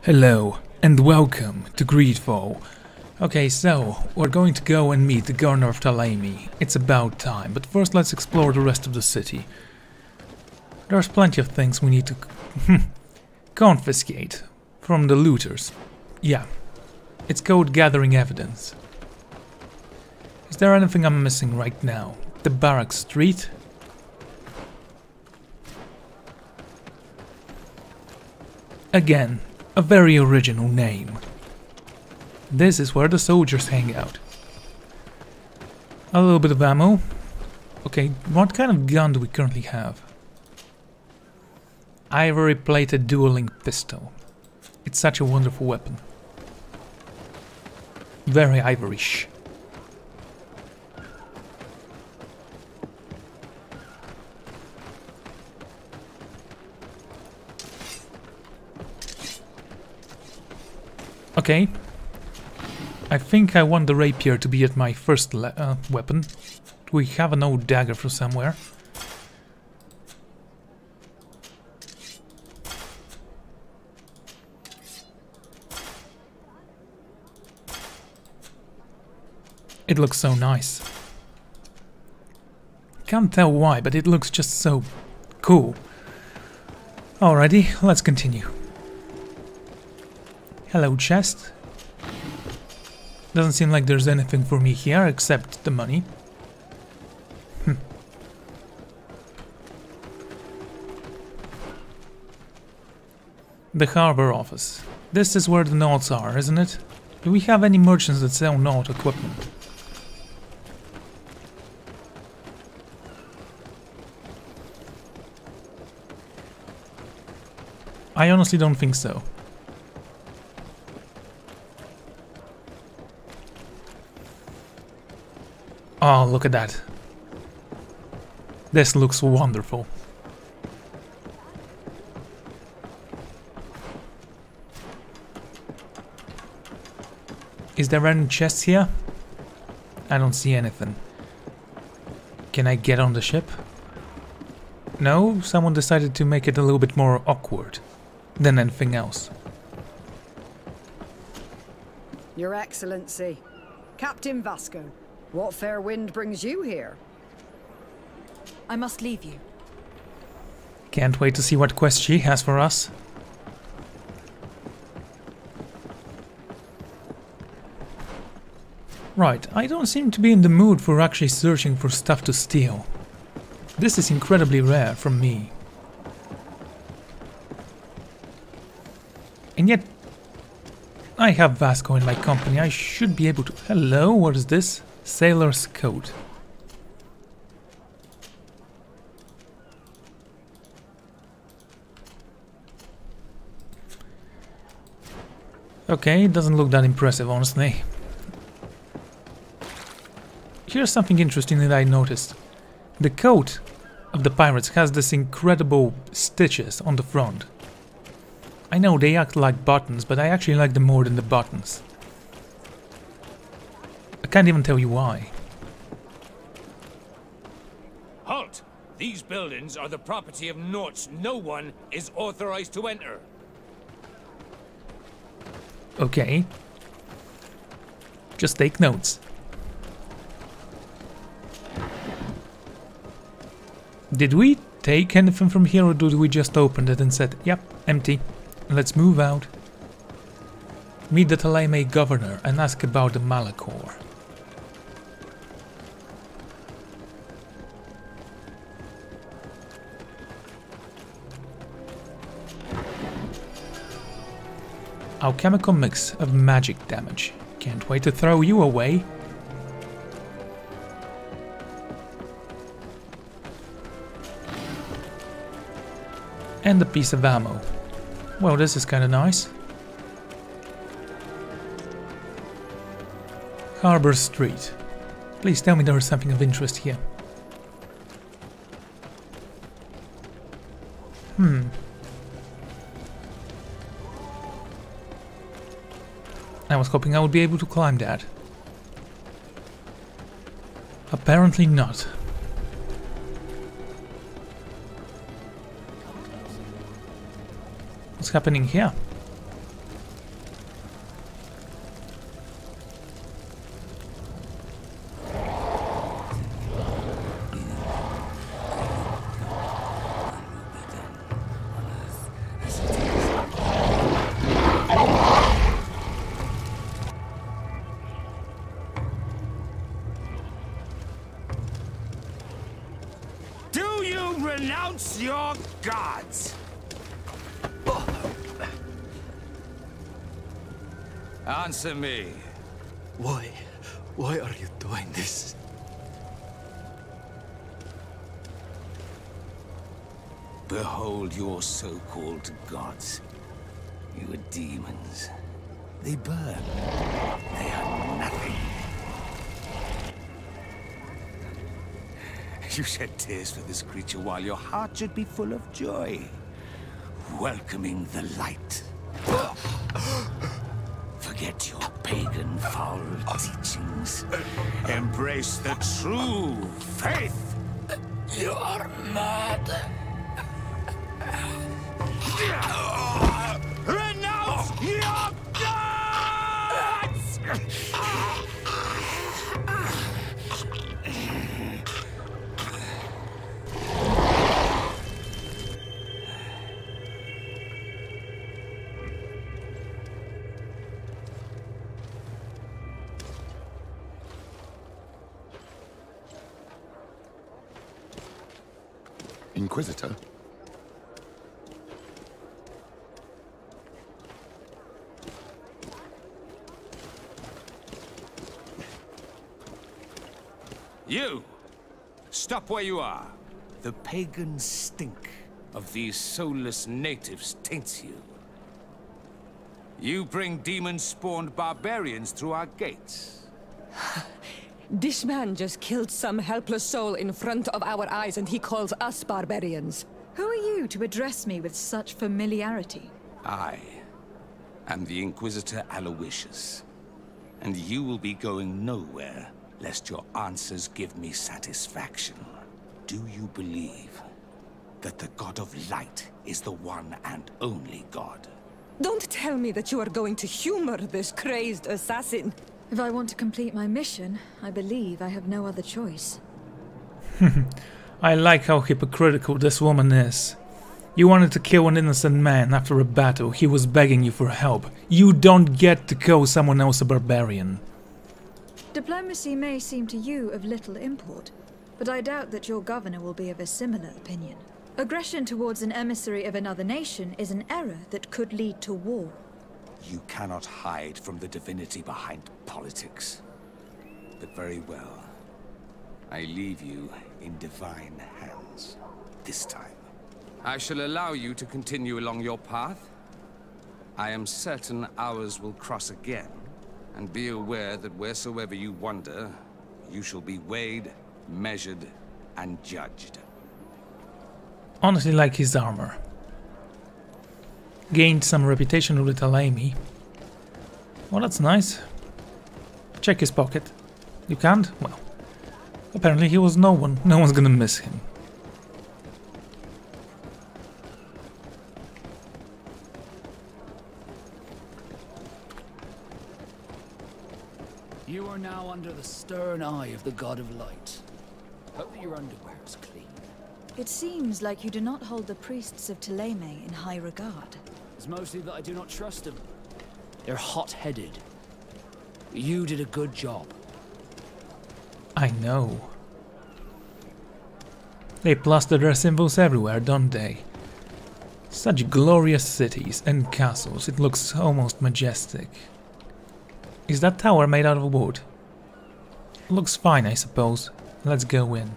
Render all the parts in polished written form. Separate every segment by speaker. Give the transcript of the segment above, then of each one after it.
Speaker 1: Hello and welcome to GreedFall. Okay, so we're going to go and meet the governor of Iliavi. It's about time, but first let's explore the rest of the city. There's plenty of things we need to confiscate from the looters. Yeah, it's called gathering evidence. Is there anything I'm missing right now? The Barrack Street? Again, a very original name. This is where the soldiers hang out. A little bit of ammo. Okay, what kind of gun do we currently have? Ivory plated dueling pistol. It's such a wonderful weapon. Very Irish. Okay, I think I want the rapier to be at my first weapon. We have an old dagger from somewhere. It looks so nice. Can't tell why, but it looks just so cool. Alrighty, let's continue. Hello, chest. Doesn't seem like there's anything for me here except the money. The harbor office. This is where the notes are, isn't it? Do we have any merchants that sell note equipment? I honestly don't think so. Oh, look at that. This looks wonderful. Is there any chests here? I don't see anything. Can I get on the ship? No, someone decided to make it a little bit more awkward than anything else.
Speaker 2: Your Excellency, Captain Vasco. What fair wind brings you here?
Speaker 3: I must leave you.
Speaker 1: Can't wait to see what quest she has for us. Right, I don't seem to be in the mood for actually searching for stuff to steal. This is incredibly rare from me. And yet, I have Vasco in my company. I should be able to... Hello, what is this? Sailor's coat. Okay, it doesn't look that impressive, honestly. Here's something interesting that I noticed. The coat of the pirates has this incredible stitches on the front. I know they act like buttons, but I actually like them more than the buttons. I can't even tell you why.
Speaker 4: Halt! These buildings are the property of Norts. No one is authorized to enter.
Speaker 1: Okay. Just take notes. Did we take anything from here, or did we just open it and said, yep, empty, let's move out? Meet the Iliavi governor and ask about the Malachor. Alchemical mix of magic damage. Can't wait to throw you away. And a piece of ammo. Well, this is kinda nice. Harbor Street. Please tell me there is something of interest here. I was hoping I would be able to climb that. Apparently not. What's happening here?
Speaker 4: Renounce your gods! Answer me.
Speaker 5: Why? Why are you doing this?
Speaker 4: Behold your so-called gods. You are demons. They burn. They are nothing. You shed tears for this creature while your heart should be full of joy, welcoming the light. Forget your pagan foul teachings. Embrace the true faith.
Speaker 5: You are mad.
Speaker 4: Renounce your gods!
Speaker 6: Inquisitor?
Speaker 4: You! Stop where you are. The pagan stink of these soulless natives taints you. You bring demon-spawned barbarians through our gates.
Speaker 7: This man just killed some helpless soul in front of our eyes, and he calls us barbarians.
Speaker 3: Who are you to address me with such familiarity?
Speaker 4: I am the Inquisitor Aloysius, and you will be going nowhere lest your answers give me satisfaction. Do you believe that the God of Light is the one and only God?
Speaker 7: Don't tell me that you are going to humor this crazed assassin.
Speaker 3: If I want to complete my mission, I believe I have no other choice.
Speaker 1: I like how hypocritical this woman is. You wanted to kill an innocent man after a battle, he was begging you for help. You don't get to call someone else a barbarian.
Speaker 3: Diplomacy may seem to you of little import, but I doubt that your governor will be of a similar opinion. Aggression towards an emissary of another nation is an error that could lead to war.
Speaker 4: You cannot hide from the divinity behind politics. But very well. I leave you in divine hands. This time. I shall allow you to continue along your path. I am certain ours will cross again. And be aware that wheresoever you wander, you shall be weighed, measured, and judged.
Speaker 1: Honestly like his armor. Gained some reputation with Iliavi. Well, that's nice. Check his pocket. You can't? Well, apparently he was no one. No one's gonna miss him.
Speaker 5: You are now under the stern eye of the God of Light. Hope that your underwear is clean.
Speaker 3: It seems like you do not hold the priests of Thélème in high regard.
Speaker 5: It's mostly that I do not trust them. They're hot-headed. You did a good job.
Speaker 1: I know. They plaster their symbols everywhere, don't they? Such glorious cities and castles, it looks almost majestic. Is that tower made out of wood? Looks fine, I suppose. Let's go in.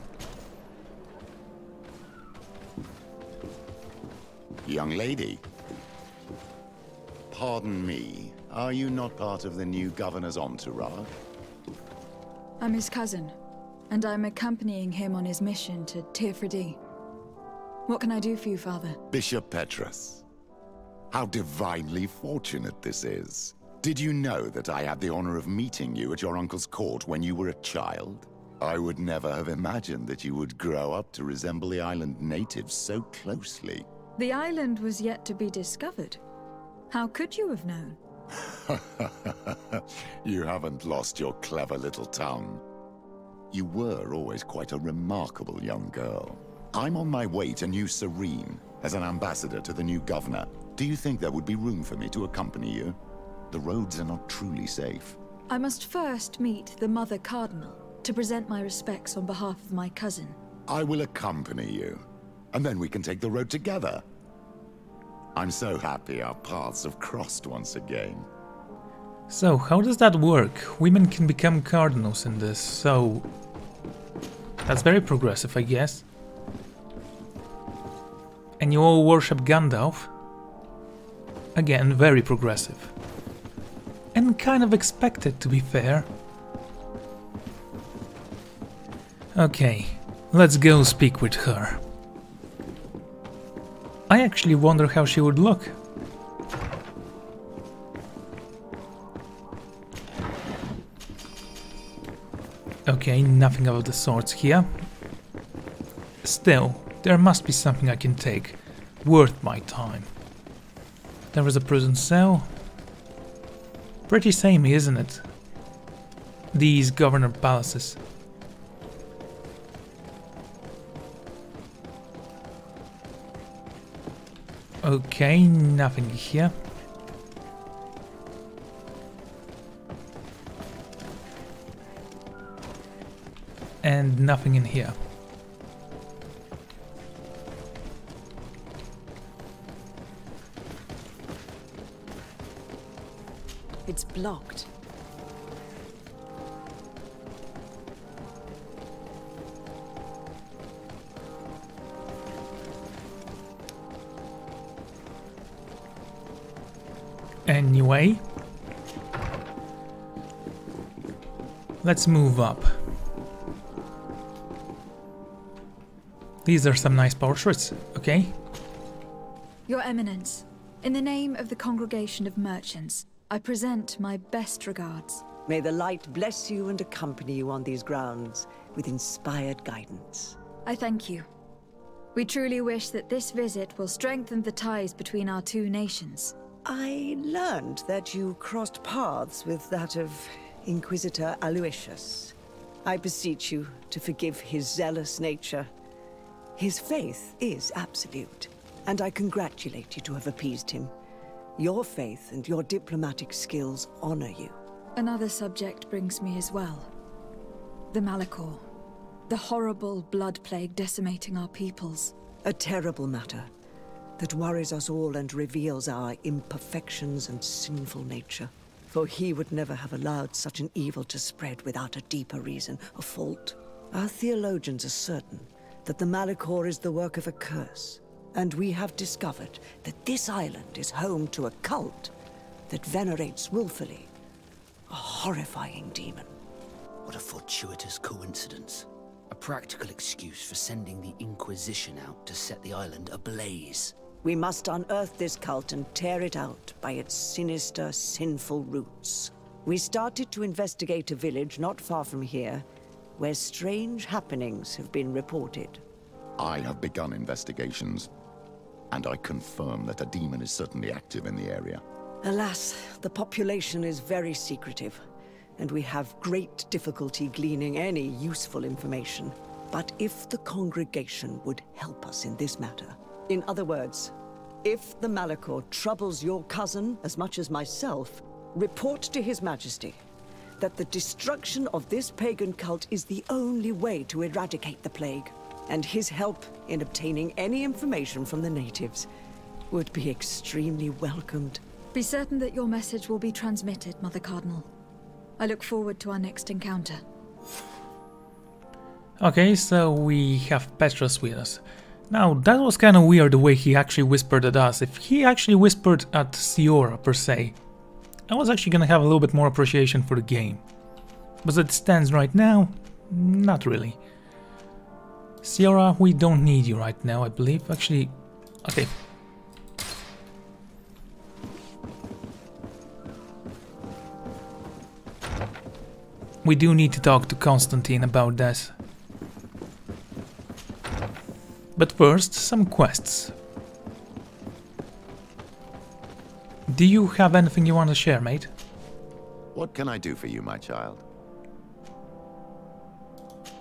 Speaker 6: Young lady. Pardon me, are you not part of the new governor's entourage?
Speaker 3: I'm his cousin, and I'm accompanying him on his mission to Tir-Freddy. What can I do for you, Father?
Speaker 6: Bishop Petrus. How divinely fortunate this is. Did you know that I had the honor of meeting you at your uncle's court when you were a child? I would never have imagined that you would grow up to resemble the island natives so closely.
Speaker 3: The island was yet to be discovered. How could you have known?
Speaker 6: You haven't lost your clever little tongue. You were always quite a remarkable young girl. I'm on my way to New Serene as an ambassador to the new governor. Do you think there would be room for me to accompany you? The roads are not truly safe.
Speaker 3: I must first meet the Mother Cardinal to present my respects on behalf of my cousin.
Speaker 6: I will accompany you. and then we can take the road together. I'm so happy our paths have crossed once again.
Speaker 1: So, how does that work? Women can become cardinals in this, so... That's very progressive, I guess. And you all worship Gandalf? Again, very progressive. And kind of expected, to be fair. Okay, let's go speak with her. I actually wonder how she would look. Okay, nothing of the sorts here. Still, there must be something I can take, worth my time. There is a prison cell. Pretty samey, isn't it? These governor palaces. Okay, nothing here. And nothing in here.
Speaker 2: It's blocked.
Speaker 1: Anyway, let's move up. These are some nice portraits, okay?
Speaker 3: Your Eminence, in the name of the Congregation of Merchants, I present my best regards.
Speaker 8: May the light bless you and accompany you on these grounds with inspired guidance.
Speaker 3: I thank you. We truly wish that this visit will strengthen the ties between our two nations.
Speaker 8: I learned that you crossed paths with that of Inquisitor Aloysius. I beseech you to forgive his zealous nature. His faith is absolute, and I congratulate you to have appeased him. Your faith and your diplomatic skills honor you.
Speaker 3: Another subject brings me as well. The Malachor. The horrible blood plague decimating our peoples.
Speaker 8: A terrible matter that worries us all and reveals our imperfections and sinful nature. For he would never have allowed such an evil to spread without a deeper reason, a fault. Our theologians are certain that the Malachor is the work of a curse, and we have discovered that this island is home to a cult that venerates willfully a horrifying demon.
Speaker 5: What a fortuitous coincidence. A practical excuse for sending the Inquisition out to set the island ablaze.
Speaker 8: We must unearth this cult and tear it out by its sinister, sinful roots. We started to investigate a village not far from here, where strange happenings have been reported.
Speaker 6: I have begun investigations, and I confirm that a demon is certainly active in the area.
Speaker 8: Alas, the population is very secretive, and we have great difficulty gleaning any useful information. But if the congregation would help us in this matter, in other words, if the Malachor troubles your cousin as much as myself, report to His Majesty that the destruction of this pagan cult is the only way to eradicate the plague, and his help in obtaining any information from the natives would be extremely welcomed.
Speaker 3: Be certain that your message will be transmitted, Mother Cardinal. I look forward to our next encounter.
Speaker 1: Okay, so we have Petrus with us. Now, that was kind of weird the way he actually whispered at us. If he actually whispered at Siora, per se, I was actually gonna have a little bit more appreciation for the game. But as it stands right now, not really. Siora, we don't need you right now, I believe. Actually, okay. We do need to talk to Constantine about this. But first, some quests. Do you have anything you want to share, mate?
Speaker 6: What can I do for you, my child?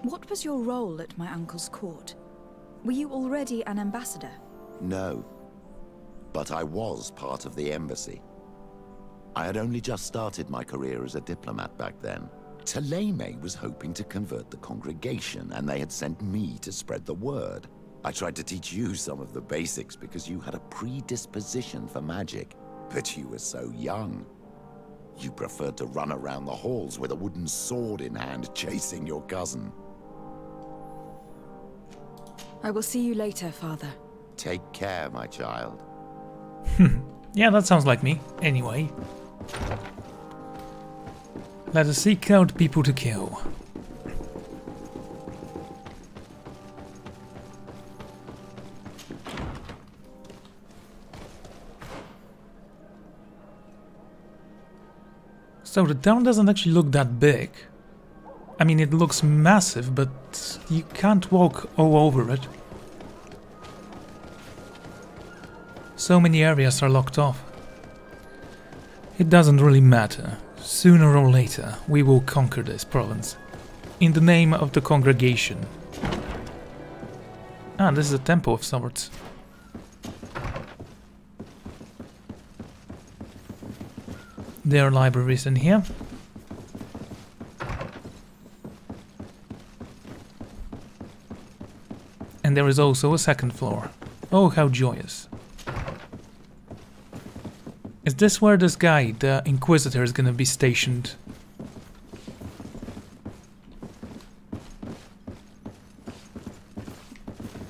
Speaker 3: What was your role at my uncle's court? Were you already an ambassador?
Speaker 6: No. But I was part of the embassy. I had only just started my career as a diplomat back then. Taleme was hoping to convert the congregation, and they had sent me to spread the word. I tried to teach you some of the basics because you had a predisposition for magic, but you were so young. You preferred to run around the halls with a wooden sword in hand, chasing your cousin.
Speaker 3: I will see you later, Father.
Speaker 6: Take care, my child.
Speaker 1: Yeah, that sounds like me. Anyway. Let us seek out people to kill. So the town doesn't actually look that big. I mean, it looks massive, but you can't walk all over it. So many areas are locked off. It doesn't really matter. Sooner or later, we will conquer this province. In the name of the congregation. Ah, this is a temple of sorts. There are libraries in here. And there is also a second floor. Oh, how joyous. Is this where this guy, the Inquisitor, is gonna be stationed?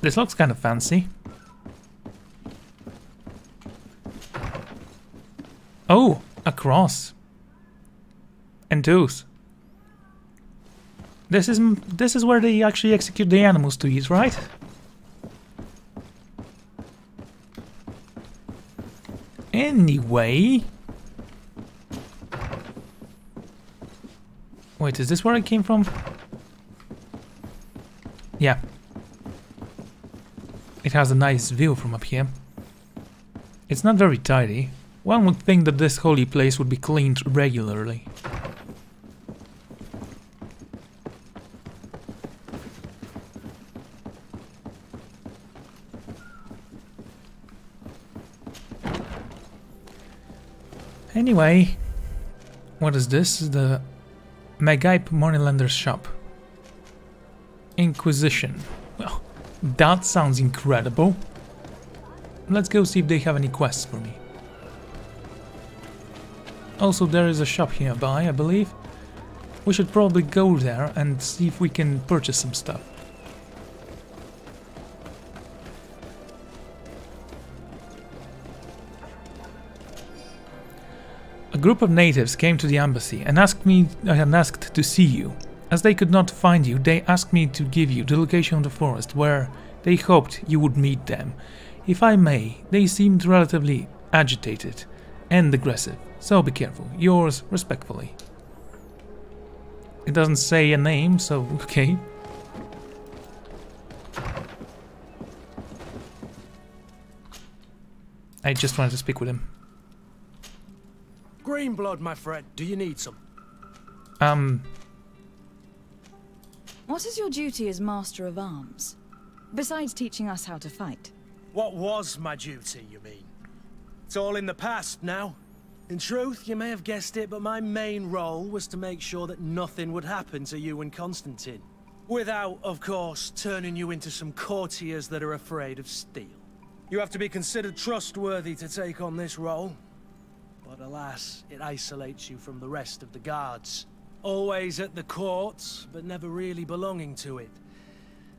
Speaker 1: This looks kind of fancy. Oh, a cross. And tooth. This is where they actually execute the animals to eat, right? Anyway... Wait, is this where I came from? Yeah. It has a nice view from up here. It's not very tidy. One would think that this holy place would be cleaned regularly. Anyway, what is this? The Magipe Moneylender's shop. Inquisition. Well, that sounds incredible. Let's go see if they have any quests for me. Also, there is a shop hereby, I believe. We should probably go there and see if we can purchase some stuff. A group of natives came to the embassy and asked to see you. As they could not find you, they asked me to give you the location of the forest where they hoped you would meet them. If I may, they seemed relatively agitated and aggressive, so be careful. Yours respectfully. It doesn't say a name, so okay. I just wanted to speak with him.
Speaker 9: Green blood, my friend. Do you need some?
Speaker 3: What is your duty as Master of Arms, besides teaching us how to fight?
Speaker 9: What was my duty, you mean? It's all in the past now. In truth, you may have guessed it, but my main role was to make sure that nothing would happen to you and Constantine. Without, of course, turning you into some courtiers that are afraid of steel. You have to be considered trustworthy to take on this role. But alas, it isolates you from the rest of the guards. Always at the court, but never really belonging to it.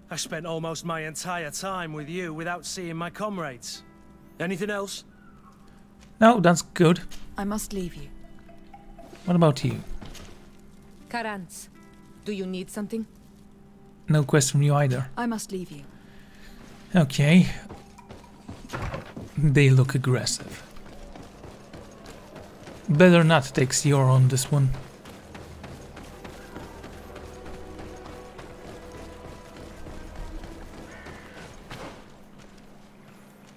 Speaker 9: I spent almost my entire time with you without seeing my comrades. Anything else?
Speaker 1: No, that's good.
Speaker 3: I must leave you.
Speaker 1: What about you?
Speaker 7: Karantz, do you need something?
Speaker 1: No quest from you either.
Speaker 3: I must leave you.
Speaker 1: Okay. They look aggressive. Better not take Sior on this one.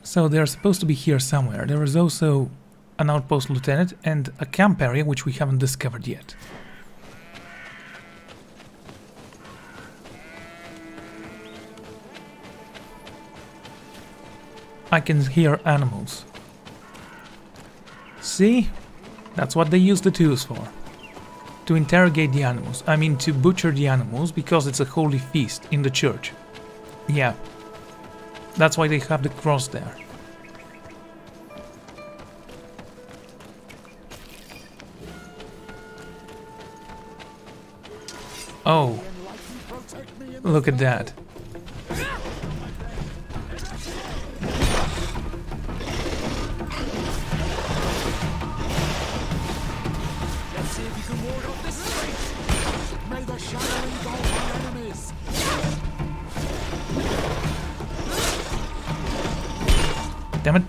Speaker 1: So they're supposed to be here somewhere. There is also an outpost lieutenant and a camp area which we haven't discovered yet. I can hear animals. See? That's what they use the tools for. To interrogate the animals. I mean to butcher the animals because it's a holy feast in the church. Yeah. That's why they have the cross there. Oh, look at that.
Speaker 10: Let's see if you can ward off this strength. May the shadow engulf our enemies.
Speaker 1: Damn it.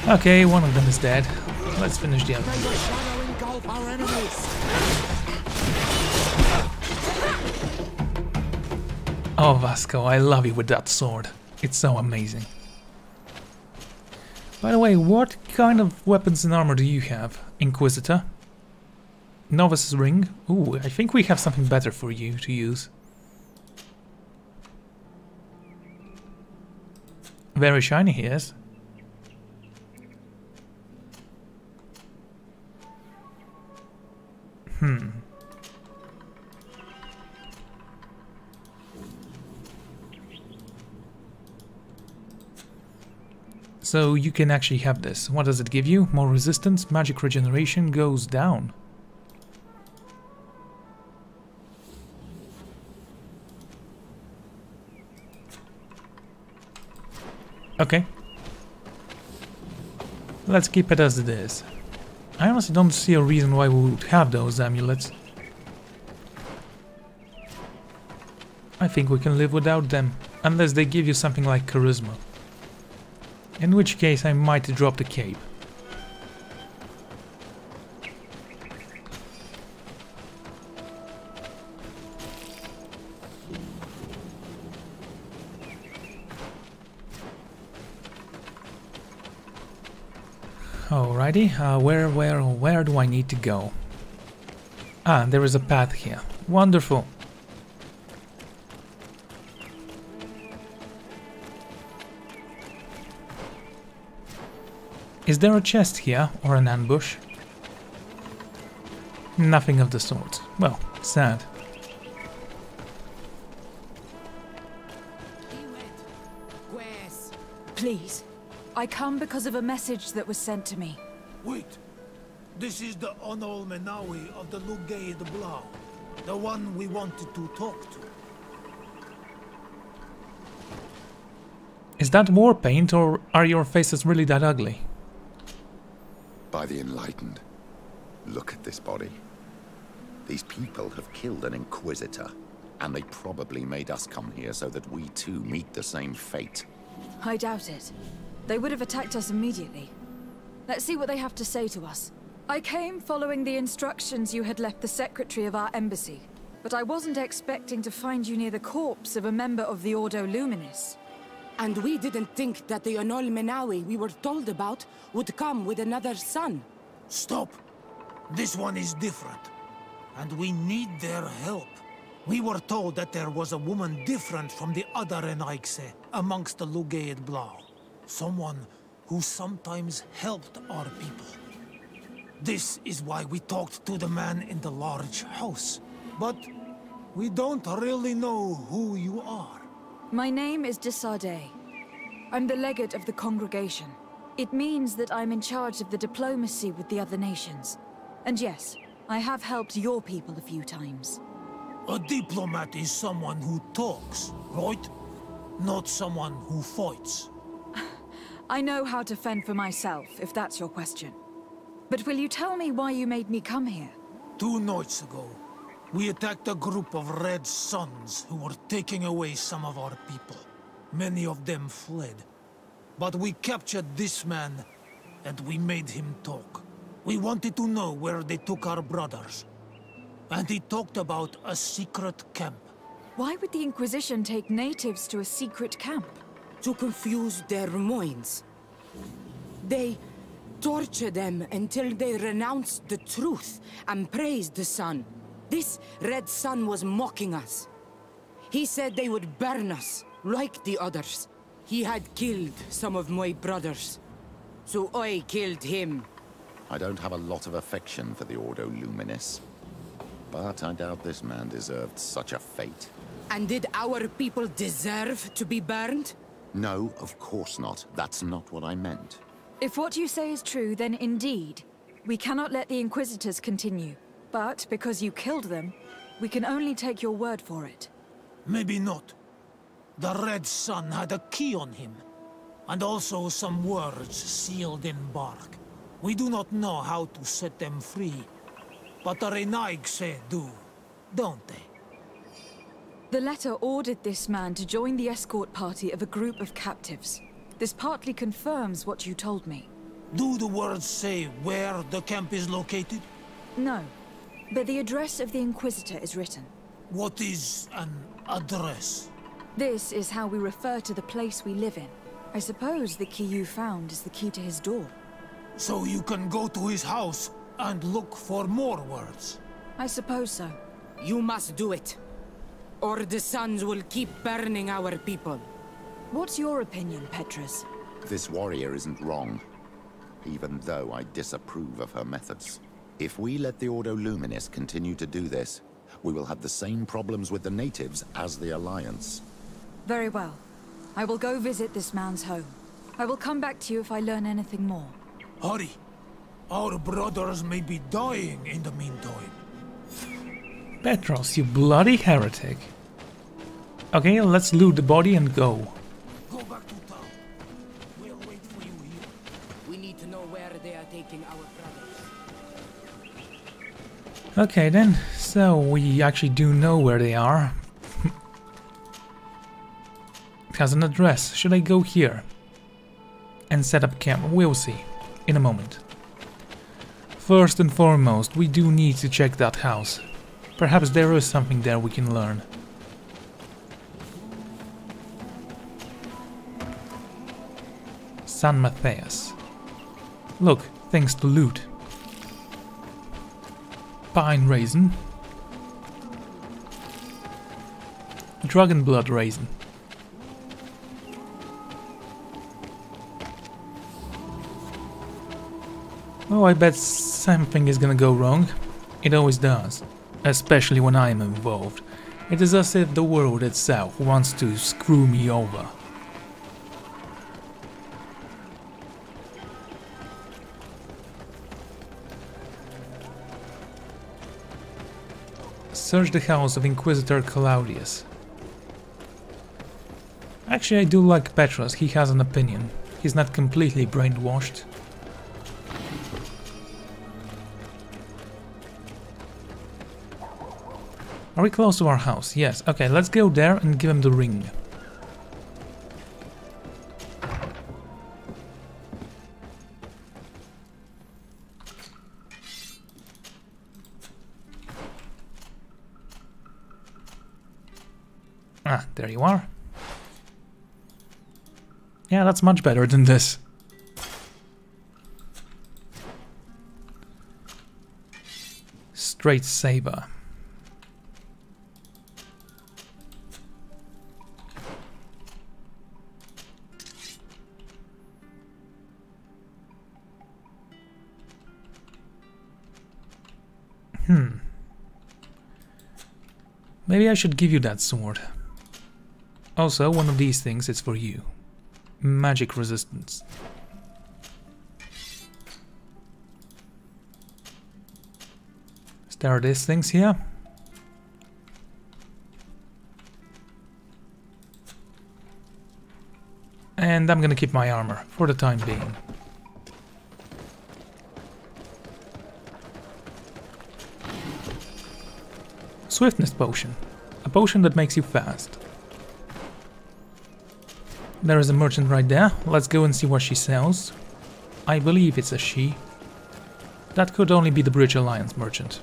Speaker 1: Okay, one of them is dead. Let's finish the other.
Speaker 10: May the shadow engulf our enemies.
Speaker 1: Oh, Vasco, I love you with that sword. It's so amazing. By the way, what kind of weapons and armor do you have, Inquisitor? Novice's ring? Ooh, I think we have something better for you to use. Very shiny he is. So you can actually have this. What does it give you? More resistance, magic regeneration goes down. Okay. Let's keep it as it is. I honestly don't see a reason why we would have those amulets. I think we can live without them, unless they give you something like charisma. In which case I might drop the cape. Alrighty, where do I need to go? Ah, there is a path here. Wonderful. Is there a chest here, or an ambush? Nothing of the sort. Well, sad.
Speaker 11: Please, I come because of a message that was sent to me.
Speaker 10: Wait. This is the Onol Menawi of the Lugay de Blau. The one we wanted to talk to.
Speaker 1: Is that war paint, or are your faces really that ugly?
Speaker 6: By the Enlightened, look at this body. These people have killed an Inquisitor, and they probably made us come here so that we too meet the same fate.
Speaker 11: I doubt it. They would have attacked us immediately. Let's see what they have to say to us. I came following the instructions you had left the secretary of our embassy, but I wasn't expecting to find you near the corpse of a member of the Ordo Luminis.
Speaker 12: And we didn't think that the Onol Menawi we were told about would come with another son.
Speaker 10: Stop! This one is different. And we need their help. We were told that there was a woman different from the other Enaikse amongst the Lugay Blau. Someone who sometimes helped our people. This is why we talked to the man in the large house. But we don't really know who you are.
Speaker 11: My name is de Sardet. I'm the legate of the congregation. It means that I'm in charge of the diplomacy with the other nations. And yes, I have helped your people a few times.
Speaker 10: A diplomat is someone who talks, right? Not someone who fights.
Speaker 11: I know how to fend for myself, if that's your question. But will you tell me why you made me come here?
Speaker 10: 2 nights ago, we attacked a group of Red Suns who were taking away some of our people. Many of them fled. But we captured this man, and we made him talk. We wanted to know where they took our brothers. And he talked about a secret camp.
Speaker 11: Why would the Inquisition take natives to a secret camp?
Speaker 12: To confuse their minds. They torture them until they renounce the truth and praise the sun. This Red Sun was mocking us. He said they would burn us, like the others. He had killed some of my brothers, so I killed him.
Speaker 6: I don't have a lot of affection for the Ordo Luminis. but I doubt this man deserved such a fate.
Speaker 12: And did our people deserve to be burned?
Speaker 6: No, of course not. That's not what I meant.
Speaker 11: If what you say is true, then indeed, we cannot let the Inquisitors continue. But because you killed them, we can only take your word for it.
Speaker 10: Maybe not. The Red Sun had a key on him, and also some words sealed in bark. We do not know how to set them free, but the Renaigse do, don't they?
Speaker 11: The letter ordered this man to join the escort party of a group of captives. This partly confirms what you told me.
Speaker 10: Do the words say where the camp is located?
Speaker 11: No, but the address of the Inquisitor is written.
Speaker 10: What is an address?
Speaker 11: This is how we refer to the place we live in. I suppose the key you found is the key to his door.
Speaker 10: So you can go to his house and look for more words?
Speaker 11: I suppose so.
Speaker 12: You must do it, or the suns will keep burning our people.
Speaker 11: What's your opinion, Petrus?
Speaker 6: This warrior isn't wrong, even though I disapprove of her methods. If we let the Ordo Luminis continue to do this, we will have the same problems with the natives as the Alliance.
Speaker 11: Very well. I will go visit this man's home. I will come back to you if I learn anything more.
Speaker 10: Hurry! Our brothers may be dying in the meantime.
Speaker 1: Petros, you bloody heretic. Okay, let's loot the body and go.
Speaker 10: Go back to town. We'll wait for you here.
Speaker 12: We need to know where they are taking our brothers.
Speaker 1: Okay then, so we actually do know where they are. It has an address. Should I go here and set up camp? We'll see in a moment. First and foremost, we do need to check that house. Perhaps there is something there we can learn. San Matthias. Look, things to loot. Pine raisin. Dragon blood raisin. Oh, I bet something is gonna go wrong. It always does. Especially when I'm involved. It is as if the world itself wants to screw me over. Search the house of Inquisitor Claudius. Actually, I do like Petrus. He has an opinion. He's not completely brainwashed. Are we close to our house? Yes. Okay, let's go there and give him the ring. Ah, there you are. Yeah, that's much better than this. Straight saber. Maybe I should give you that sword. Also, one of these things is for you. Magic resistance. There are these things here. And I'm gonna keep my armor for the time being. Swiftness potion. A potion that makes you fast. There is a merchant right there. Let's go and see what she sells. I believe it's a she. That could only be the Bridge Alliance merchant.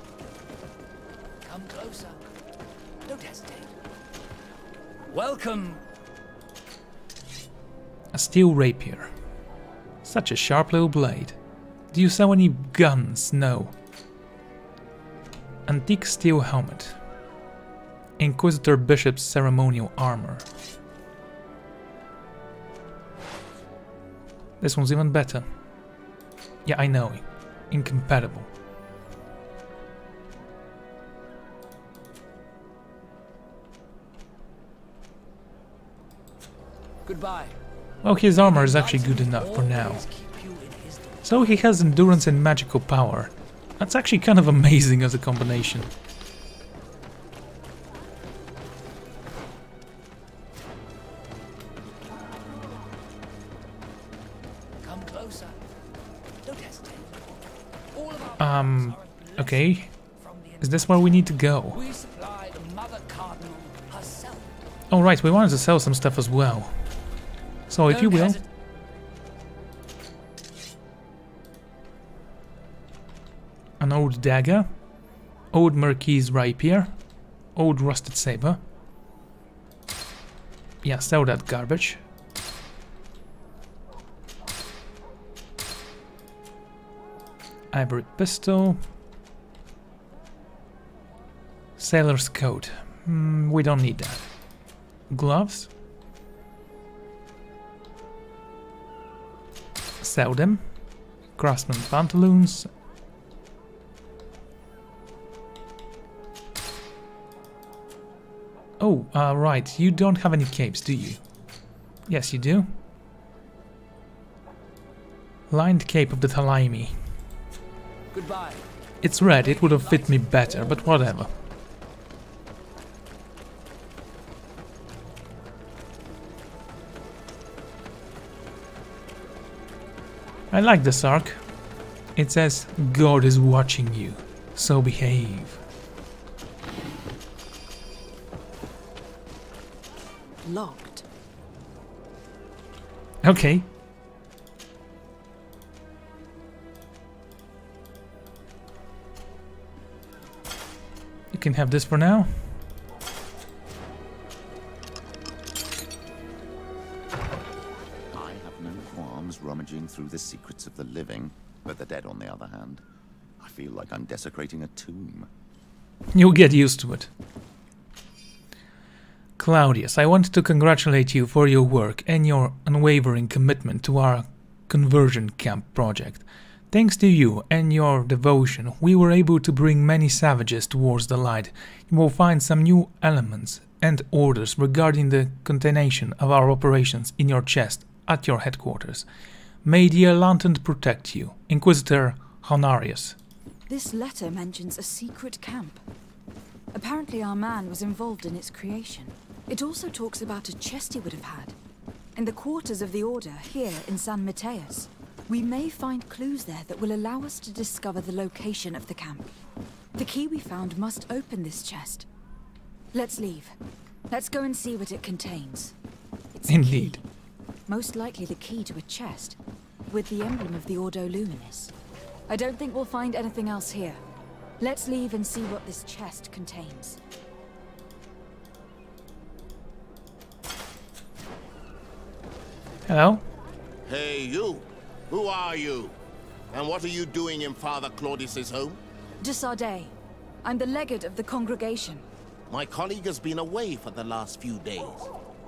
Speaker 5: Come closer. Don't hesitate. Welcome.
Speaker 1: A steel rapier. Such a sharp little blade. Do you sell any guns? No. Antique steel helmet. Inquisitor Bishop's ceremonial armor. This one's even better. Yeah, I know. Incompatible.
Speaker 5: Goodbye.
Speaker 1: Well, his armor is actually good enough for now. So he has endurance and magical power. That's actually kind of amazing as a combination.
Speaker 5: Come closer. Don't hesitate.
Speaker 1: Okay. Is this where we need to go?
Speaker 5: We supply the Mother Cardinal herself.
Speaker 1: Oh right, we wanted to sell some stuff as well. So if you will. An old dagger, old Marquis rapier, old rusted saber. Yeah, sell that garbage. Ivory pistol. Sailor's coat. We don't need that. Gloves. Sell them. Craftsman pantaloons. Oh, right. You don't have any capes, do you? Yes, you do. Lined cape of the Iliavi.
Speaker 5: Goodbye.
Speaker 1: It's red. It would have fit me better, but whatever. I like this arc. It says, God is watching you, so behave.
Speaker 8: Locked.
Speaker 1: Okay. You can have this for now.
Speaker 6: I have no qualms rummaging through the secrets of the living, but the dead, on the other hand, I feel like I'm desecrating a tomb.
Speaker 1: You'll get used to it. Claudius, I want to congratulate you for your work and your unwavering commitment to our conversion camp project. Thanks to you and your devotion, we were able to bring many savages towards the light. You will find some new elements and orders regarding the continuation of our operations in your chest at your headquarters. May the Lantern protect you. Inquisitor Honorius.
Speaker 3: This letter mentions a secret camp. Apparently our man was involved in its creation. It also talks about a chest he would have had. In the quarters of the Order, here in San Mateus. We may find clues there that will allow us to discover the location of the camp. The key we found must open this chest. Let's leave. Let's go and see what it contains. It's
Speaker 1: Indeed.
Speaker 3: Most likely the key to a chest, with the emblem of the Ordo Luminis. I don't think we'll find anything else here. Let's leave and see what this chest contains.
Speaker 1: Hello?
Speaker 13: Hey, you! Who are you? And what are you doing in Father Claudius's home?
Speaker 3: De Sardet. I'm the legate of the congregation.
Speaker 13: My colleague has been away for the last few days.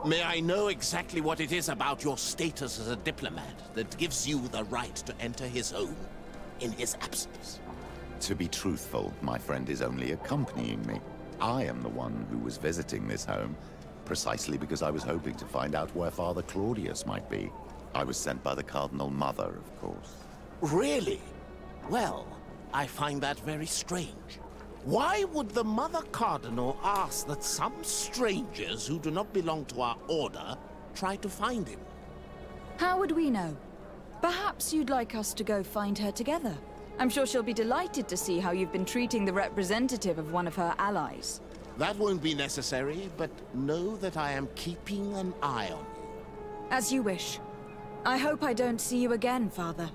Speaker 13: May I know exactly what it is about your status as a diplomat that gives you the right to enter his home in his absence?
Speaker 6: To be truthful, my friend is only accompanying me. I am the one who was visiting this home, precisely because I was hoping to find out where Father Claudius might be. I was sent by the Cardinal Mother, of course.
Speaker 13: Really? Well, I find that very strange. Why would the Mother Cardinal ask that some strangers who do not belong to our order try to find him?
Speaker 3: How would we know? Perhaps you'd like us to go find her together. I'm sure she'll be delighted to see how you've been treating the representative of one of her allies.
Speaker 13: That won't be necessary, but know that I am keeping an eye on you.
Speaker 3: As you wish. I hope I don't see you again, Father.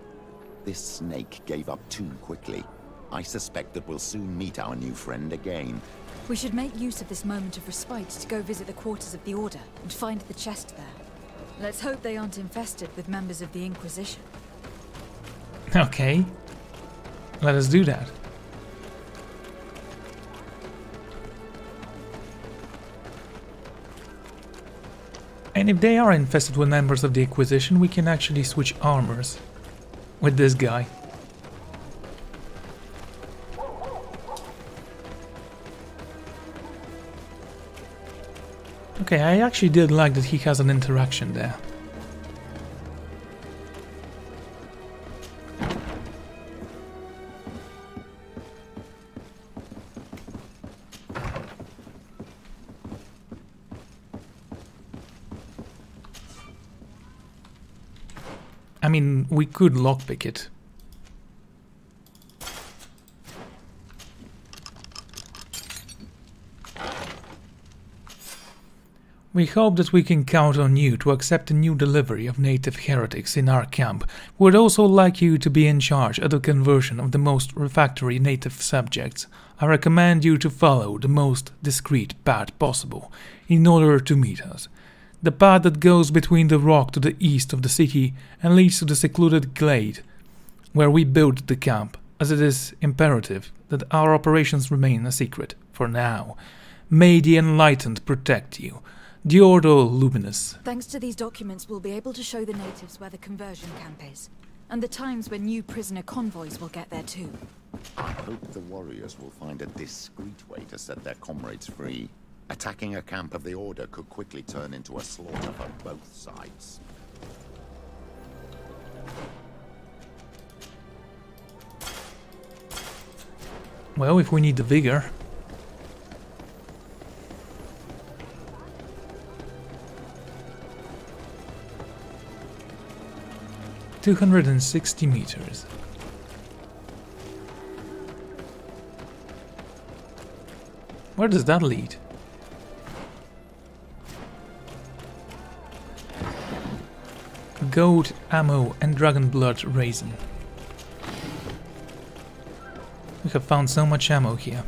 Speaker 6: This snake gave up too quickly. I suspect that we'll soon meet our new friend again.
Speaker 3: We should make use of this moment of respite to go visit the quarters of the Order and find the chest there. Let's hope they aren't infested with members of the Inquisition.
Speaker 1: Okay. Let us do that. And if they are infested with members of the Inquisition, we can actually switch armors with this guy. Okay, I actually did like that he has an interaction there. I mean, we could lockpick it. We hope that we can count on you to accept a new delivery of native heretics in our camp. We would also like you to be in charge of the conversion of the most refractory native subjects. I recommend you to follow the most discreet path possible in order to meet us. The path that goes between the rock to the east of the city and leads to the secluded glade where we built the camp, as it is imperative that our operations remain a secret for now. May the Enlightened protect you. The Ordo Luminous.
Speaker 11: Thanks to these documents, we'll be able to show the natives where the conversion camp is, and the times when new prisoner convoys will get there too.
Speaker 6: I hope the warriors will find a discreet way to set their comrades free. Attacking a camp of the Order could quickly turn into a slaughter for both sides.
Speaker 1: Well, if we need the vigor. $260 meters. Where does that lead? Gold, ammo and dragon blood raisin. We have found so much ammo here.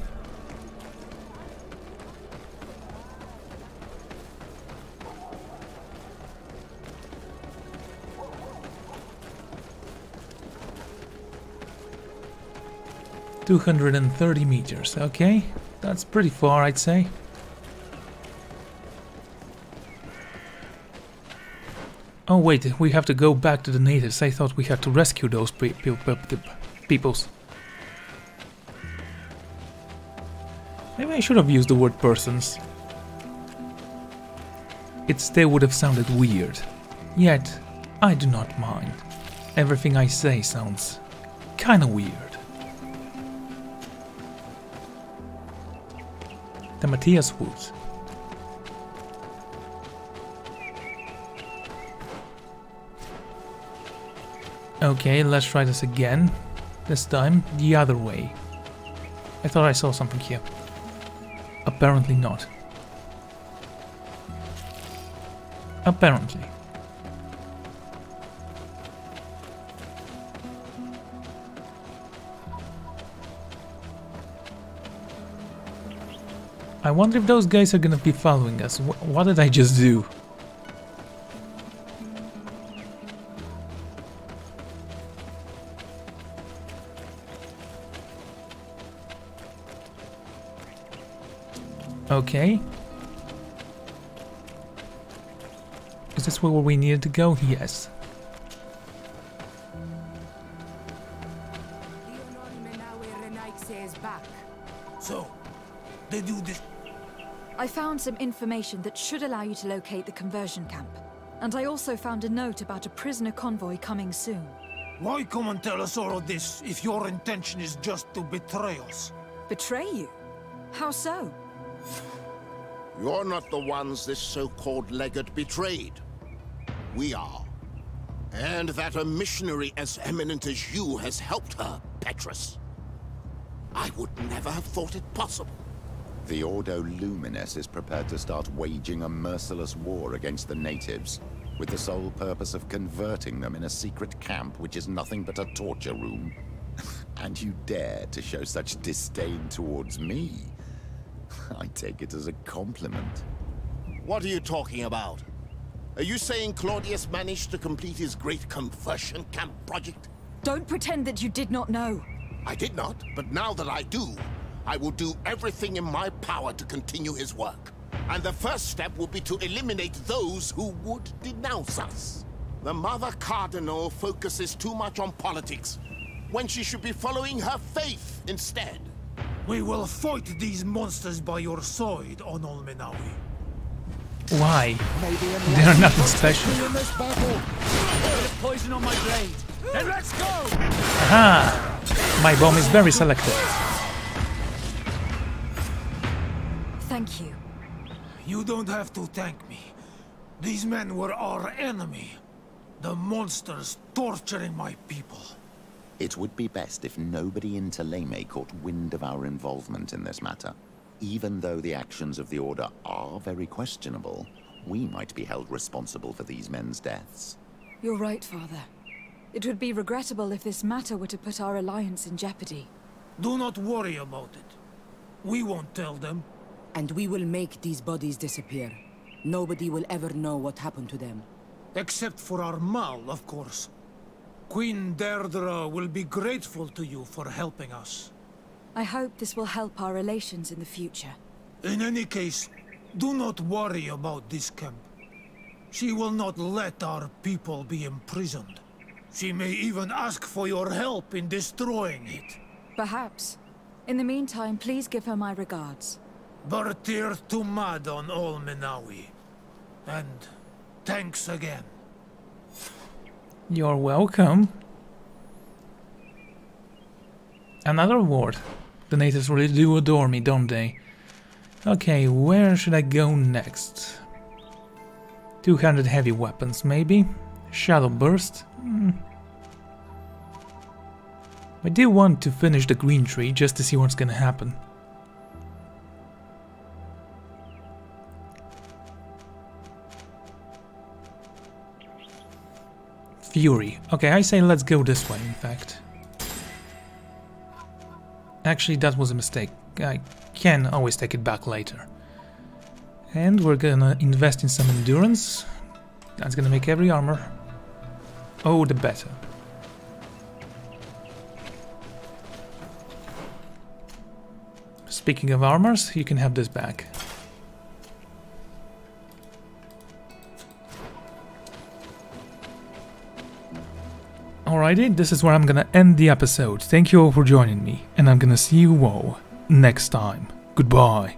Speaker 1: $230 meters, okay, that's pretty far, I'd say. Oh wait, we have to go back to the natives. I thought we had to rescue those peoples. Maybe I should have used the word persons. It still would have sounded weird. Yet, I do not mind. Everything I say sounds kinda weird. The Matthias Woods. Okay, let's try this again. This time, the other way. I thought I saw something here. Apparently not. Apparently. I wonder if those guys are gonna be following us. What did I just do? Okay. Is this where we needed to go? Yes.
Speaker 10: So, they do this.
Speaker 11: I found some information that should allow you to locate the conversion camp. And I also found a note about a prisoner convoy coming soon.
Speaker 10: Why come and tell us all of this if your intention is just to betray us?
Speaker 11: Betray you? How so?
Speaker 13: You're not the ones this so-called legate betrayed. We are. And that a missionary as eminent as you has helped her, Petrus. I would never have thought it possible.
Speaker 6: The Ordo Luminous is prepared to start waging a merciless war against the natives, with the sole purpose of converting them in a secret camp which is nothing but a torture room. And you dare to show such disdain towards me? I take it as a compliment.
Speaker 13: What are you talking about? Are you saying Claudius managed to complete his great conversion camp project?
Speaker 11: Don't pretend that you did not know.
Speaker 13: I did not, but now that I do, I will do everything in my power to continue his work. And the first step will be to eliminate those who would denounce us. The Mother Cardinal focuses too much on politics, when she should be following her faith instead.
Speaker 10: We will fight these monsters by your side, Onol Menawi.
Speaker 1: Why? They're nothing special.
Speaker 9: Poison on my blade. Then let's go.
Speaker 1: Aha! My bomb is very selective.
Speaker 3: Thank you.
Speaker 10: You don't have to thank me. These men were our enemy. The monsters torturing my people.
Speaker 6: It would be best if nobody in Teleme caught wind of our involvement in this matter. Even though the actions of the Order are very questionable, we might be held responsible for these men's deaths.
Speaker 3: You're right, Father. It would be regrettable if this matter were to put our alliance in jeopardy.
Speaker 10: Do not worry about it. We won't tell them.
Speaker 12: And we will make these bodies disappear. Nobody will ever know what happened to them.
Speaker 10: Except for our Mal, of course. Queen Deirdre will be grateful to you for helping us.
Speaker 3: I hope this will help our relations in the future.
Speaker 10: In any case, do not worry about this camp. She will not let our people be imprisoned. She may even ask for your help in destroying it.
Speaker 3: Perhaps. In the meantime, please give her my regards.
Speaker 10: Bartir Tumad on all Menawi. And thanks again.
Speaker 1: You're welcome. Another award. The natives really do adore me, don't they? Okay, where should I go next? 200 heavy weapons, maybe? Shadow Burst? I do want to finish the green tree just to see what's gonna happen. Fury. Okay, I say let's go this way, in fact. Actually, that was a mistake. I can always take it back later. And we're gonna invest in some endurance. That's gonna make every armor. Oh, the better. Speaking of armors, you can have this back. Alrighty, this is where I'm gonna end the episode. Thank you all for joining me, and I'm gonna see you all next time. Goodbye.